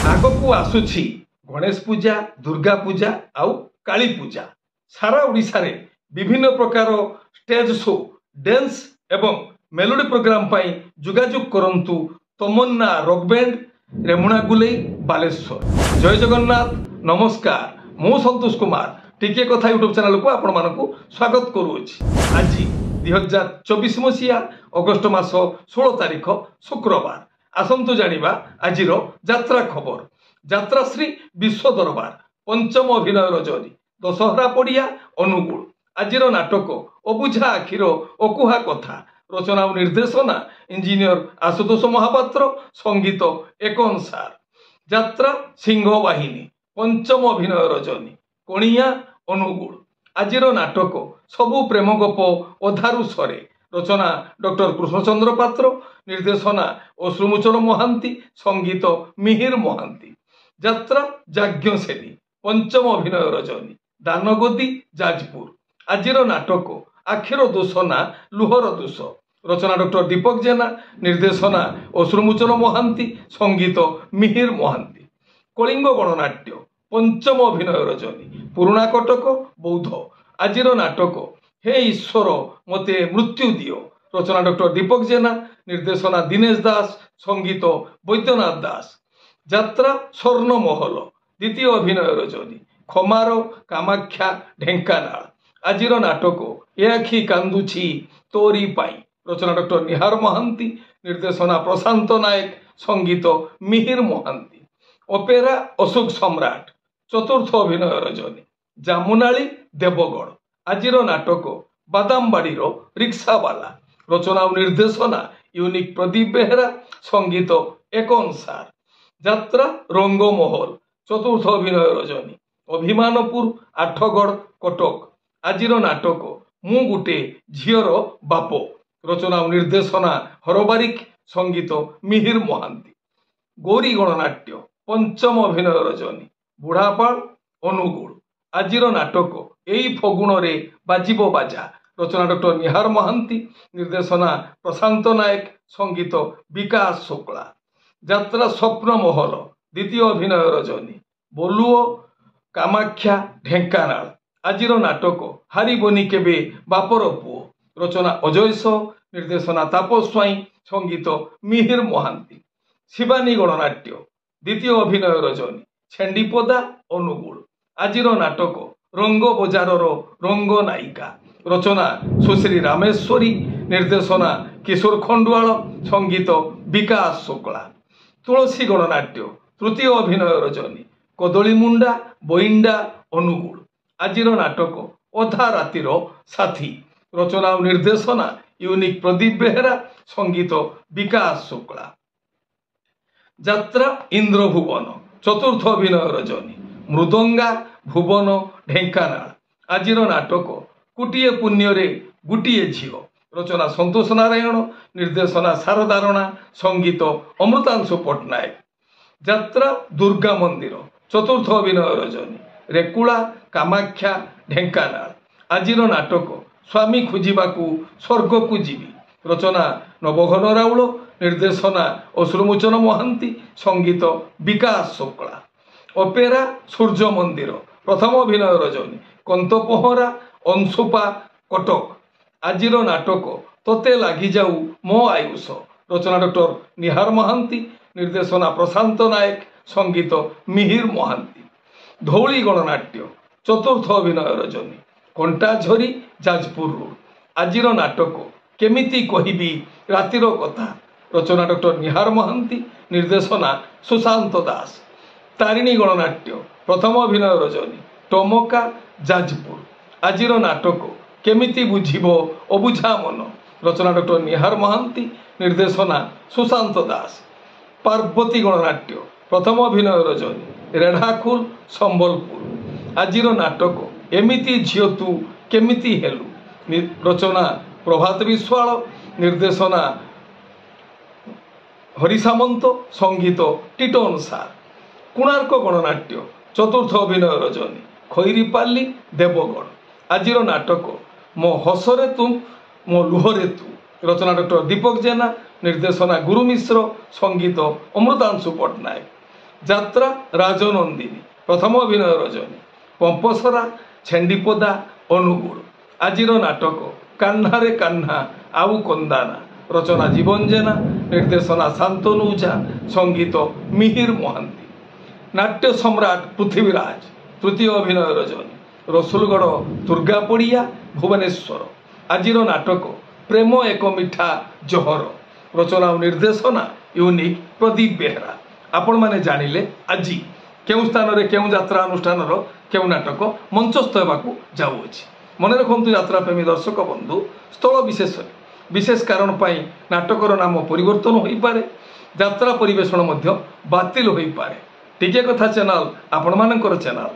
आगकू आसुछि गणेश पूजा, दुर्गा पूजा आउ काली पूजा। सारा ओडिशा रे विभिन्न प्रकार स्टेज शो, डांस एवं मेलोडी प्रोग्राम पाई जोगाजोग करंतु तमन्ना रॉक बैंड, रेमुणा गुलेई, बालेश्वर। जय जगन्नाथ, नमस्कार। मु संतोष कुमार टिके कथा यूट्यूब चैनल को आपण मानकु स्वागत करूछि। आज 2024 मसीहा अगस्ट मास 16 तारिख शुक्रवार। आसंतु जानिबा आजिरो यात्रा खबर। यात्रा श्री विश्व दरबार पंचम अभिनय रजनी दशहरा पड़िया अनुगुल। आजिरो नाटक अबुझा आखिर अकुहा कथा। रचना और निर्देशना इंजीनियर आशुतोष महापात्र, संगीत एक अनुसार। यात्रा सिंह बाहिनी पंचम अभिनय रजनी कणिया अनुगुल। आजिरो नाटक सबु प्रेम गप अधारु सरे। रचना डॉक्टर कृष्णचंद्र पात्र, निर्देशना अश्रुमोचन महांती, संगीत मिहिर महांती। यात्रा जाज्ञ सेनी पंचम अभिनय रजनी दानगदी जाजपुर। आजिरो नाटक आखिर दोष ना लुहर दोष। रचना डॉक्टर दीपक जेना, निर्देशना अश्रुमोचन महांती, संगीत मिहिर महांती। कलिंग गणनाट्य पंचम अभिनय रजनी पुराणा कटक बौद्ध। आजिरो नाटक हे ईश्वर मते मृत्यु दियो। रचना डॉक्टर दीपक जेना, निर्देशना दिनेश दास, संगीत वैद्यनाथ दास। यात्रा स्वर्ण महल द्वितीय अभिनय रजनी खमारो कामाख्या ढेंकानाल। आजिरो नाटक ए आखि कांदुछि तोरी पाई। रचना डॉक्टर निहार महांती, निर्देशना प्रशांत नायक, संगीत मिहिर महांती। ओपेरा अशोक सम्राट चतुर्थ अभिनय रजनी जामुनाली देवगढ़। आजिरो नाटक बादामबाड़ी रिक्सावाला। रचना और निर्देशना यूनिक प्रदीप बेहेरा, संगीत एक अनुसार। यात्रा रंगमहल चतुर्थ अभिनय रजनी अभिमानपुर आठगढ़ कटक। आजिरो नाटक मु गुटे झीर बाप। रचना और निर्देशना हरबारिक, संगीत मिहिर महांती। गौरी गणनाट्य पंचम अभिनय रजनी बुढ़ापाल अनुगुल। आजिरो नाटक एई फगुण रे बाजिबो बाजा। रचना डॉक्टर निहार महांती, निर्देशना प्रशांत नायक, संगीत विकास शुक्ला। यात्रा स्वप्न महल द्वितीय अभिनय रजनी बोलुओ कामाख्या ढेंकानाल। आजिरो नाटक हारिबनी केबे बापर पुओ। रचना अजयस, निर्देशना तापस स्वाई, संगीत मिहिर महांती। शिवानी गणनाट्य द्वितीय अभिनय रजनी छेंडीपदा अनुगुल। आजिरो नाटक रंग बजारर रंग नायिका। रचना सुश्री रामेश्वरी, निर्देशना किशोर खंडुआल, संगीत विकास शुक्ला। तुलसी गणनाट्य तृतीय अभिनय रजनी कदली मुंडा बोइंडा अनुगुल। आजिरो नाटक अधा रातिर साथी। रचना और निर्देशना यूनिक प्रदीप बेहेरा, संगीत विकास शुक्ला। यात्रा इंद्रभुवन चतुर्थ अभिनय रजनी मृदंगा भुवन ढेंकानाल। आजिरो नाटक कुटिए पुण्य रे गुटिए झियो। रचना संतोष नारायण, निर्देशना शारदा राणा, संगीत अमृतांशु पट्टनायक। यात्रा दुर्गा मंदिर चतुर्थ अभिनय रजनी रेकुला कामाख्या ढेंकानाल। आजिरो नाटक स्वामी खोजिबाकू स्वर्ग को जीवी। रचना नवघन राउल, निर्देशना अश्रुमोचन महांती, संगीत विकास शुक्ला। ओपेरा सूर्य मंदिर प्रथम अभिनय रजनी कंतपहरा अंशुपा कटक। आजिरो नाटक तोते लागी जाऊ मो आयुष। रचना डॉक्टर निहार महांती, निर्देशना प्रशांत नायक, संगीत मिहिर महांती। धौली गणनाट्य चतुर्थ अभिनय रजनी कंटाझरी जाजपुर रोड। आजिरो नाटक केमिति कहिबी रातिर कथा। रचना डॉक्टर निहार महांती, निर्देशना सुशांत दास। तारिणी गणनाट्य प्रथम अभिनय रजनी टमका जाजपुर। आजिरो नाटक केमिति बुझिबो अबुझा मन। रचना डॉक्टर निहार महांती, निर्देशना सुशांत दास। पार्वती गणनाट्य प्रथम अभिनय रजनी रेढ़ाखुल संबलपुर। आजिरो नाटक एमिति झियो तू केमिति हेलु। रचना प्रभात विश्वाल, निर्देशना हरिसामंत, संगीत टीटो अनुसार। कोणार्क गणनाट्य चतुर्थ अभिनय रजनी खैरीपाली देवगढ़। आजिरो नाटक मो हसरे तुम मो लुहरे तू। रचना डॉक्टर दीपक जेना, निर्देशना गुरु मिश्र, संगीत अमृतांशु पट्टनायक। যাত্রা রাজনନ୍ଦିনী ପ୍ରଥମ ଅଭିନୟ ରଜନୀ ପମ୍ପସରା ଛେଣ୍ଡିପଦା ଅନୁଗୁଳ ଆଜିର ନାଟକ କାହ୍ନାରେ କାହ୍ନା ଆଉ କନ୍ଦାନା ରଚନା ଜୀବନ ଜେନା ନିର୍ଦ୍ଦେଶନା ଶାନ୍ତନୁ ଓଝା ସଙ୍ଗୀତ ମିହିର ମହାନ୍ତି ନାଟ୍ୟ ସମ୍ରାଟ ପୃଥ୍ୱୀରାଜ ତୃତୀୟ ଅଭିନୟ ରଜନୀ ରସୁଲଗଡ଼ ଦୁର୍ଗା ପଡ଼ିଆ ଭୁବନେଶ୍ୱର ଆଜିର ନାଟକ ପ୍ରେମ ଏକ ମିଠା ଜହର ରଚନା ଓ ନିର୍ଦ୍ଦେଶନା ୟୁନିକ୍ ପ୍ରଦୀପ ବେହେରା ଆପଣମାନେ ଜାଣିଲେ ଆଜି କେଉଁ ସ୍ଥାନରେ କେଉଁ ଯାତ୍ରା ଅନୁଷ୍ଠାନର କେଉଁ ନାଟକ ମଞ୍ଚସ୍ଥ ହେବାକୁ ଯାଉଅଛି। ମନେ ରଖନ୍ତୁ ଯାତ୍ରାପ୍ରେମୀ ଦର୍ଶକ ବନ୍ଧୁ ସ୍ଥଳ ବିଶେଷରେ ବିଶେଷ କାରଣ ପାଇଁ ନାଟକର ନାମ ପରିବର୍ତ୍ତନ ହୋଇପାରେ ଯାତ୍ରା ପରିବେଷଣ ମଧ୍ୟ ବାତିଲ ହୋଇପାରେ। ଟିକିଏ କଥା ଚ୍ୟାନେଲ ଆପଣମାନଙ୍କର ଚ୍ୟାନେଲ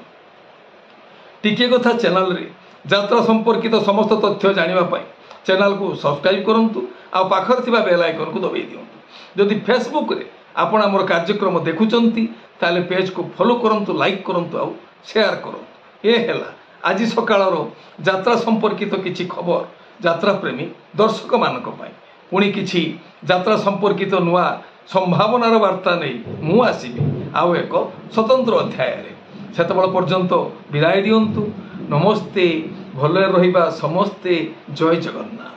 ଟିକିଏ କଥା ଚ୍ୟାନେଲରେ ଯାତ୍ରା ସମ୍ପର୍କିତ ସମସ୍ତ ତଥ୍ୟ ଜାଣିବା ପାଇଁ ଚ୍ୟାନେଲକୁ ସବସ୍କ୍ରାଇବ୍ କରନ୍ତୁ ଆଉ ପାଖରେ ଥିବା ବେଲ୍ ଆଇକନକୁ ଦବାଇ ଦିଅନ୍ତୁ। ଯଦି ଫେସବୁକରେ ଆପଣ ଆମର କାର୍ଯ୍ୟକ୍ରମ ଦେଖୁଛନ୍ତି ତାହେଲେ ପେଜକୁ ଫଲୋ କରନ୍ତୁ ଲାଇକ୍ କରନ୍ତୁ ଆଉ ସେୟାର କରନ୍ତୁ। ଏ ହେଲା ଆଜି ସକାଳର ଯାତ୍ରା ସମ୍ପର୍କିତ କିଛି ଖବର ଯାତ୍ରାପ୍ରେମୀ ଦର୍ଶକମାନଙ୍କ ପାଇଁ। ପୁଣି କିଛି ଯାତ୍ରା ସମ୍ପର୍କିତ ନୂଆ ସମ୍ଭାବନାର ବାର୍ତ୍ତା ନେଇ ମୁଁ ଆସିବି ଆଉ ଏକ ସ୍ୱତନ୍ତ୍ର ଅଧ୍ୟାୟରେ। ସେତେବେଳେ ପର୍ଯ୍ୟନ୍ତ ବିଦାୟ ଦିଅନ୍ତୁ। ନମସ୍ତେ। ଭଲରେ ରହିବା ସମସ୍ତେ। ଜୟ ଜଗନ୍ନାଥ।